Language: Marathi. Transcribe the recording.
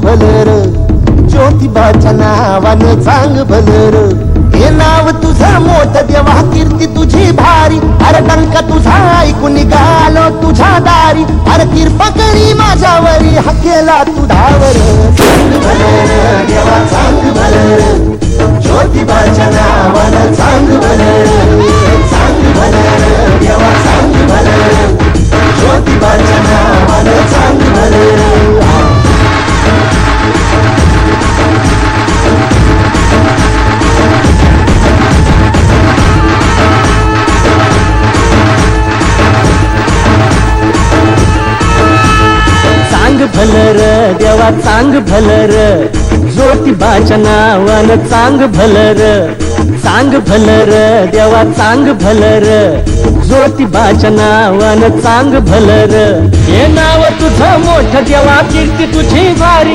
भलर, ज्योतिबाच्या नावानं चांग भलर. हे नाव तुझं मोठ देवा, कीर्ती तुझी भारी. अरे टंका तुझा ऐकून निघालो तुझ्या दारी. अरे कृपा करी माझ्यावरी, हा केला तू धावर. चांग भलर देवा चांग भलर, ज्योतिबाच्या नावानं चांग भलर. चांग भलर देवा चांग भलर, ज्योतिबाच्या नावानं चांग भलर. चांग भलर देवा चांग भलर, ज्योतिबाच्या नावानं चांग भलर. चांग भलर देवा चांग भलर, ज्योतिबाच्या नावानं चांग भलर. हे नाव तुझं मोठ देवा, कीर्ती तुझी भारी.